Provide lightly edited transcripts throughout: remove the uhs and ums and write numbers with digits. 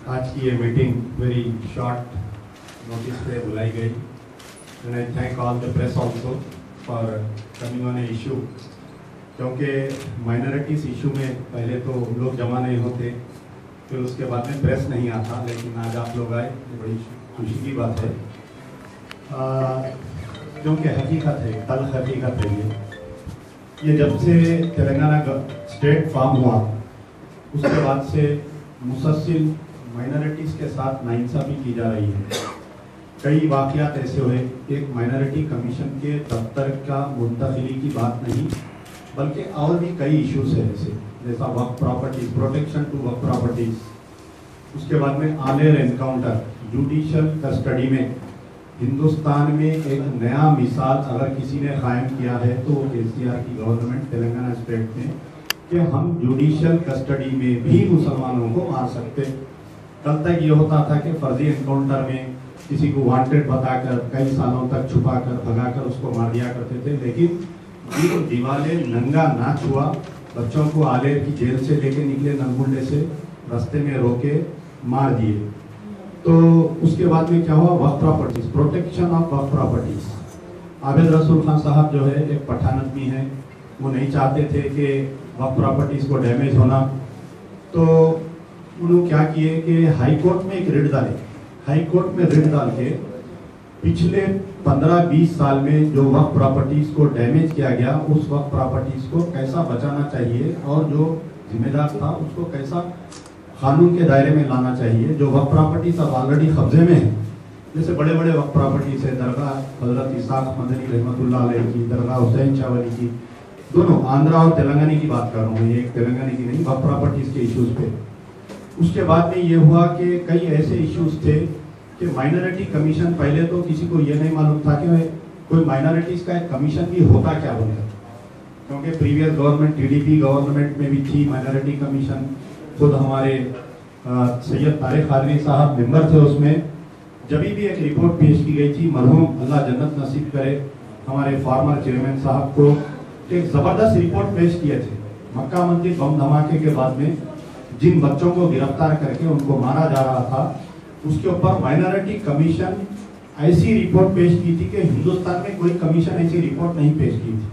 आज की ये मीटिंग वेरी शॉर्ट नोटिस पे बुलाई गई and I thank all the press also for coming on A issue, क्योंकि माइनॉरिटीज इशू में पहले तो लोग जमा नहीं होते, फिर उसके बाद में प्रेस नहीं आता, लेकिन आज आप लोग आए, ये बड़ी खुशी की बात है क्योंकि हकीकत है, कल हकीकत है। ये जब से तेलंगाना स्टेट फॉर्म हुआ उसके बाद से मुसलसल माइनॉरिटीज़ के साथ नाइंसाफ़ी की जा रही है। कई वाक़यात ऐसे हुए, एक माइनॉरिटी कमीशन के दफ्तर का मुंतकिली की बात नहीं, बल्कि और भी कई इश्यूज है ऐसे, जैसा वक्फ प्रॉपर्टीज, प्रोटेक्शन टू वक्फ प्रॉपर्टीज, उसके बाद में आलेर एनकाउंटर, जुडिशल कस्टडी में हिंदुस्तान में एक नया मिसाल अगर किसी ने कायम किया है तो केसीआर की गवर्नमेंट तेलंगाना स्टेट में, कि हम जुडिशल कस्टडी में भी मुसलमानों को मार सकते। कल तक ये होता था कि फर्जी एनकाउंटर में किसी को वांटेड बताकर कई सालों तक छुपाकर भगाकर उसको मार दिया करते थे, लेकिन जो दिवाले नंगा नाच हुआ, बच्चों को आलेर की जेल से लेके निकले नलमुंडे से, रास्ते में रोके मार दिए। तो उसके बाद में क्या हुआ, वक्फ प्रॉपर्टीज, प्रोटेक्शन ऑफ वक्फ प्रॉपर्टीज। आबिद रसूल खान साहब जो है एक पठान आदमी है, वो नहीं चाहते थे कि वक्फ प्रॉपर्टीज को डैमेज होना, तो उन्होंने क्या किए कि हाई कोर्ट में एक रिट डाले। हाई कोर्ट में रिट डाल के पिछले 15-20 साल में जो वक्फ प्रॉपर्टीज को डैमेज किया गया, उस वक्फ प्रॉपर्टीज को कैसा बचाना चाहिए और जो जिम्मेदार था उसको कैसा कानून के दायरे में लाना चाहिए। जो वक्फ प्रॉपर्टीज अब ऑलरेडी कब्जे में है, जैसे बड़े बड़े वक्फ प्रॉपर्टीज है, दरगाह हजरत इसाक मदनी रहमतुल्लाह अलैह की, दरगाह हुसैन शाह वली की, दोनों आंध्रा और तेलंगाना की बात कर रहा हूँ, ये एक तेलंगाना की नहीं, वक्फ प्रॉपर्टीज के इश्यूज पे। उसके बाद में ये हुआ कि कई ऐसे इश्यूज थे कि माइनॉरिटी कमीशन, पहले तो किसी को ये नहीं मालूम था कि कोई माइनॉरिटीज का एक कमीशन भी होता क्या बोलेगा, क्योंकि प्रीवियस गवर्नमेंट टीडीपी गवर्नमेंट में भी थी माइनॉरिटी कमीशन। खुद हमारे सैयद तारिक खादरी साहब मेंबर थे उसमें। जब भी एक रिपोर्ट पेश की गई थी, मरहूम अल्लाह जन्नत नसीब करे हमारे फॉर्मर चेयरमैन साहब को, एक जबरदस्त रिपोर्ट पेश किए थे। मक्का मंदिर बम धमाके के बाद में जिन बच्चों को गिरफ्तार करके उनको मारा जा रहा था, उसके ऊपर माइनॉरिटी कमीशन ऐसी रिपोर्ट पेश की थी कि हिंदुस्तान में कोई कमीशन ऐसी रिपोर्ट नहीं पेश की थी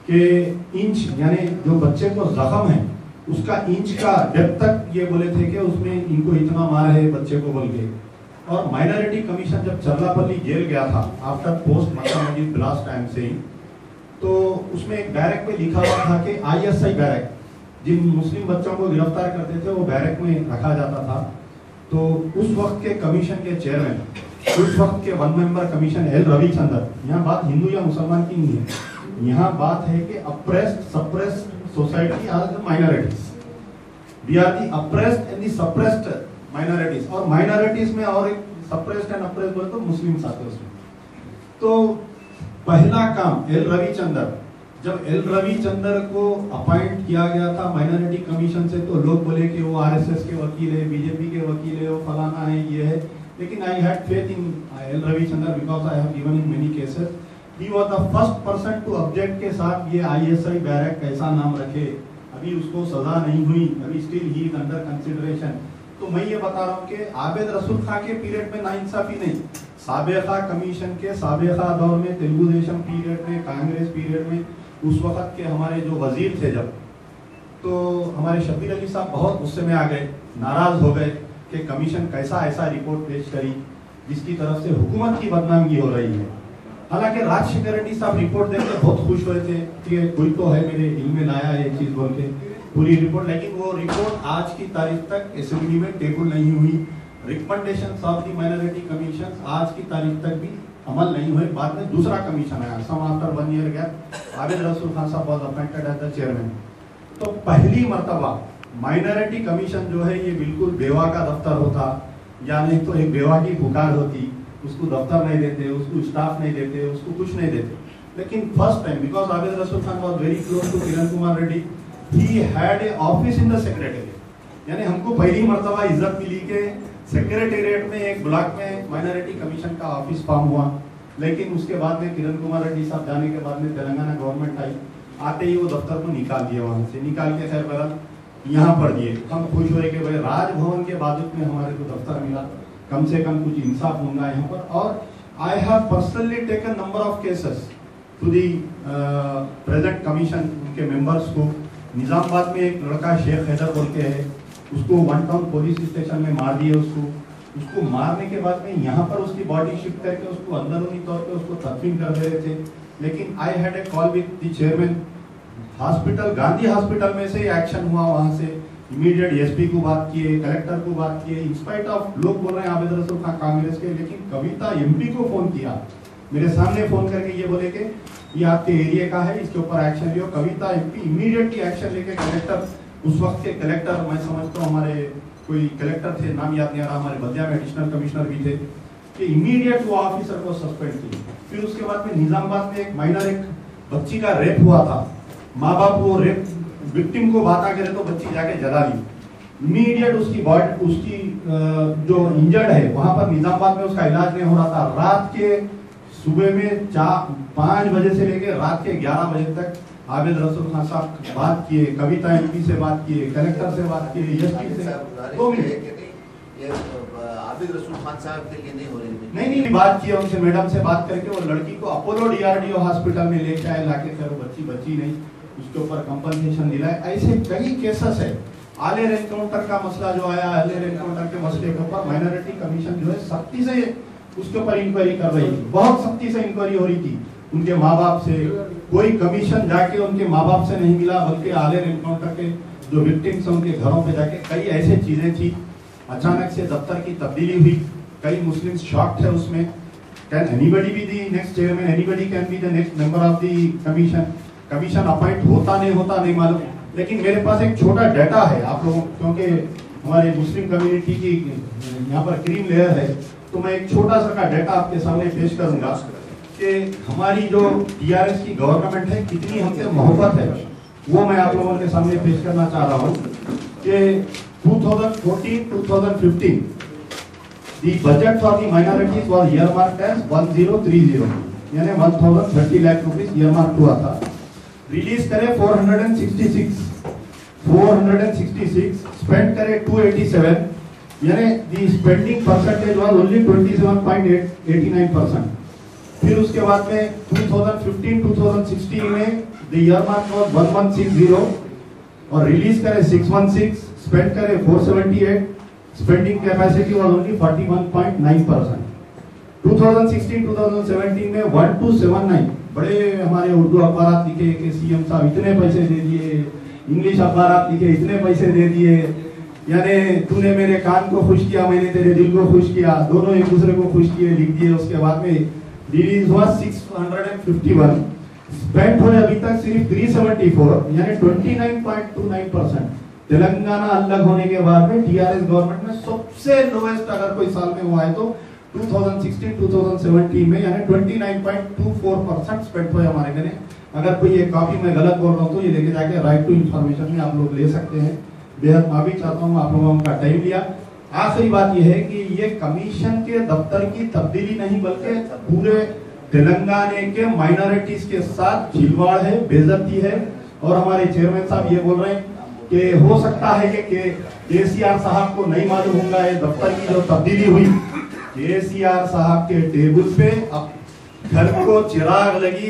कि इंच यानी जो बच्चे को जख्म है उसका इंच का डेप्थ तक ये बोले थे कि उसमें इनको इतना मारा है बच्चे को बोल के। और माइनॉरिटी कमीशन जब चरलापल्ली जेल गया था आफ्टर पोस्ट मक्का मस्जिद ब्लास्ट टाइम से ही, तो उसमें एक बैरक में लिखा हुआ था कि ISI बैरक, जिन मुस्लिम बच्चों को गिरफ्तार करते थे वो बैरक में रखा जाता था। तो उस वक्त के कमीशन के चेयरमैन, उस वक्त के 1 मेंबर कमीशन एल रविचंद्र, यहाँ बात हिंदू या मुसलमान की नहीं है, यहाँ बात है कि oppressed suppressed society are the minorities, we are the oppressed and the suppressed minorities. और माइनॉरिटीज में और एक सप्रेस्ड एंड अप्रेस्ड बोले तो मुस्लिम साथ उसमें। तो पहला काम एल रविचंद्र, जब एल रविचंद्र को अपॉइंट किया गया था माइनॉरिटी कमीशन से, तो लोग बोले कि वो RSS के वकील है, बीजेपी के वकील है, वो फलाना है, ये है। लेकिन I had faith in L Ravichandra because I have given in many cases. He was the first person to object के साथ ये ISI बैरक कैसा नाम रखे, अभी उसको सजा नहीं हुई, अभी still he is under consideration. तो मैं ये बता रहा हूँ कि आबिद रसूल खां के पीरियड में नाइंसाफी नहीं, साबिका कमीशन के साबिका दौर में, तेलुगु देशम पीरियड में, कांग्रेस पीरियड में, उस वक्त के हमारे जो वजीर थे जब, तो हमारे शब्बीर अली साहब बहुत गुस्से में आ गए, नाराज हो गए कि कमीशन कैसा ऐसा रिपोर्ट पेश करी जिसकी तरफ से हुकूमत की बदनामी हो रही है। हालांकि राजशेखर रेड्डी साहब रिपोर्ट देकर बहुत खुश हुए थे कि कोई तो है मेरे इल्म में लाया है चीज बोल के पूरी रिपोर्ट, लेकिन वो रिपोर्ट आज की तारीख तक असेंबली में टेबल नहीं हुई। Recommendation of the minority commission आज की तारीख तक भी अमल नहीं हुए। बाद में दूसरा कमीशन आया, some after 1 year gap Abid Rasool Khan Sahab was appointed as the chairman. तो पहली मर्तबा माइनॉरिटी कमीशन जो है ये बिल्कुल बेवा का दफ्तर होता, या नहीं तो एक बेवा की पुकार होती, उसको दफ्तर नहीं देते, उसको स्टाफ नहीं देते, उसको कुछ नहीं देते। लेकिन first time, because Abid Rasool Khan was very close to Kiran Kumar Reddy, he had a office in the secretariat. यानी हमको पहली मर्तबा इज्जत मिली कि सेक्रेटेरिएट में एक ब्लॉक में माइनॉरिटी कमीशन का ऑफिस फॉर्म हुआ। लेकिन उसके बाद में किरण कुमार रेड्डी साहब जाने के बाद में तेलंगाना गवर्नमेंट आई, आते ही वो दफ्तर को निकाल दिया, वहां से निकाल के खैर बहरहाल यहाँ पर दिए। हम खुश हुए कि भाई राजभवन के बाजू में हमारे को दफ्तर मिला, कम से कम कुछ इंसाफ होगा यहाँ पर। और I have personally taken number of cases to the present commission के मेंबर्स को। निजामाबाद में एक लड़का शेख हैदर बोल के है, उसको वन टाउन पुलिस स्टेशन में मार दिए। उसको मारने के बाद में यहाँ पर उसकी बॉडी शिफ्ट करके उसको अंदरूनी तौर पे उसको तदफीन कर दे रहे थे। लेकिन I had a call with the chairman hospital, Gandhi hospital में से एक्शन हुआ। वहां से इमीडिएट एसपी को बात किए, कलेक्टर को बात किए। इंस्पाइट ऑफ लोग बोल रहे हैं आबिद रसूल खान कांग्रेस के, लेकिन कविता एमपी को फोन किया, मेरे सामने फोन करके ये बोले कि ये आपके एरिया का है, इसके ऊपर एक्शन लियो। कविता एमपी इमीडिएटली एक्शन लेके कलेक्टर, उस वक्त के कलेक्टर मैं समझता हूँ हमारे कोई कलेक्टर थे, नाम याद नहीं आ रहा, हमारे बल्दिया में एडिशनल कमिश्नर भी थे, कि इमीडिएट वो ऑफिसर को सस्पेंड किए। फिर उसके बाद में निजामाबाद में एक माइनर एक बच्ची का रेप हुआ था। माँ बाप वो रेप विक्टिम को बात करे तो बच्ची जाके जला ली। इमीडिएट उसकी बॉडी, उसकी जो इंजर्ड है वहां पर निजामाबाद में उसका इलाज नहीं हो रहा था। रात के सुबह में 5 बजे से लेकर रात के 11 बजे तक आबिद रसूल खान साहब बात किए, कविता एमपी से बात किए, कलेक्टर से बात किए, एसपी से। आबिद रसूल खान साहब के लिए नहीं हो रही? नहीं, बात किया उनसे, मैडम से बात करके वो लड़की को अपोलो डीआरडीओ हॉस्पिटल में लेके आए, लाके फिर बच्ची नहीं, उसके ऊपर कंपनसेशन दिलाए। ऐसे कई केसेस है। आलेर एनकाउंटर का मसला जो आया, आलेर एनकाउंटर के मसले के ऊपर माइनॉरिटी कमीशन जो है सख्ती से उसके ऊपर इंक्वायरी कर रही थी, बहुत सख्ती से इंक्वायरी हो रही थी। उनके माँ बाप से कोई कमीशन जाके उनके माँ बाप से नहीं मिला, बल्कि आलेर एनकाउंटर के जो विक्टिम्स उनके घरों पे जाके कई ऐसे चीजें थी। अचानक से दफ्तर की तब्दीली हुई, कई मुस्लिम शॉक्ड है उसमें। Can anybody be the next chairman, anybody can be the next member of the commission. Commission appoint होता नहीं मालूम। लेकिन मेरे पास एक छोटा डाटा है आप लोगों, क्योंकि हमारे मुस्लिम कम्युनिटी की यहाँ पर क्रीम लेयर है, तो मैं एक छोटा सा का डाटा आपके सामने पेश करूंगा कि हमारी जो टीआरएस की गवर्नमेंट है कितनी हमसे मोहब्बत है, वो मैं आप लोगों के सामने पेश करना चाह रहा हूँ कि 2014-2015 the budget for the minorities was earmarked as 1030, यानी 1030 लाख रुपीस earmarked हुआ था। रिलीज करे 466, स्पेंड करे 287, यानी the spending percentage was only 27.89%। फिर उसके बाद में 2015-2016 में the earmark was 1160 और रिलीज करे 616, स्पेंड करे 478, स्पेंडिंग कैपेसिटी वाज ओनली 41.9%। 2016-2017 में 1279 बड़े हमारे उर्दू अखबार लिखे कि सीएम साहब इतने पैसे दे दिए, इंग्लिश अखबार लिखे इतने पैसे दे दिए, यानी तूने मेरे कान को खुश किया, मैंने तेरे दिल को खुश किया, दोनों एक दूसरे को खुश किए, लिख दिए। उसके बाद में रिलीज हुआ 651, स्पेंड हुए अभी तक सिर्फ 374, यानी 29.29%। तेलंगाना अलग होने के बाद में टीआरएस गवर्नमेंट में सबसे लोएस्ट अगर कोई साल में हुआ है तो 2016-2017 में, यानी 29.24% स्पेंड हुए हमारे घने। अगर कोई ये कॉपी मैं गलत बोल रहा हूँ तो ये लेके जाके राइट टू इंफॉर्मेशन में आप लोग ले सकते हैं। बेहद माफी चाहता हूँ आप लोगों का टाइम लिया। आखिरी बात यह है कि ये कमीशन के दफ्तर की तब्दीली नहीं, बल्कि पूरे तेलंगाना के माइनॉरिटीज के साथ खिलवाड़ है, बेइज्जती है। और हमारे चेयरमैन साहब ये बोल रहे हैं कि हो सकता है कि केसीआर साहब को नहीं मालूम होगा ये दफ्तर की जो तब्दीली हुई। केसीआर साहब के टेबल पे अब घर को चिराग लगी,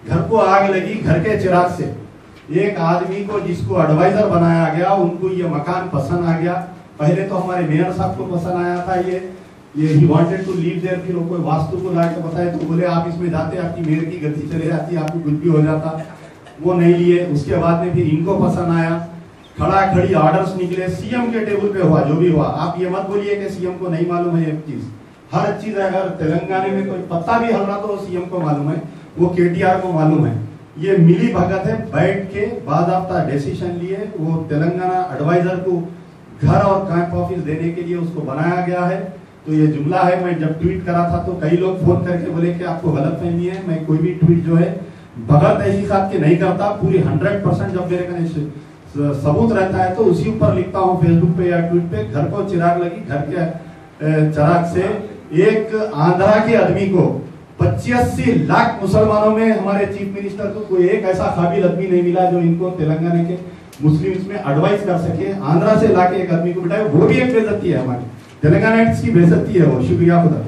घर को आग लगी घर के चिराग से। एक आदमी को जिसको एडवाइजर बनाया गया, उनको ये मकान पसंद आ गया। पहले तो हमारे मेयर साहब को पसंद आया था ये he wanted to leave there. फिर वो कोई वास्तु को लाके बताए तो बोले आप इसमें जाते आपकी मेयर की गति चले जाती, आपको कुछ भी हो जाता, वो नहीं लिए। उसके बाद में फिर इनको पसंद आया, खड़ा खड़ी ऑर्डर्स निकले, सीएम के टेबल पे हुआ जो भी हुआ। आप ये मत बोलिए कि सीएम को नहीं मालूम है। एक चीज, हर चीज अगर तेलंगाना में कोई पत्ता भी हल रहा तो सीएम को मालूम है, वो केटीआर को मालूम है। ये मिली भगत है, बैठ के बाज़ाब्ता डिसीजन लिए। वो तेलंगाना एडवाइजर को घर और कैंप ऑफिस देने के लिए उसको बनाया गया है। तो ये जुमला है, मैं जब ट्वीट करा था तो कई लोग फोन करके बोले कि आपको गलतफहमी है। मैं कोई भी ट्वीट जो है भगत ऐसी साथ के नहीं करता, पूरी 100% जब मेरे कने सबूत रहता है तो उसी ऊपर लिखता हूँ फेसबुक पे या ट्वीट पे। घर को चिराग लगी, घर के चिराग से एक आंध्रा के आदमी को 85 लाख मुसलमानों में हमारे चीफ मिनिस्टर को कोई एक ऐसा काबिल आदमी नहीं मिला जो इनको तेलंगाना के मुस्लिम इसमें एडवाइस कर सके, आंध्रा से लाके एक आदमी को बिठाए, वो भी एक बेइज्जती है हमारी, तेलंगाना की बेइज्जती है वो। शुक्रिया खुदा।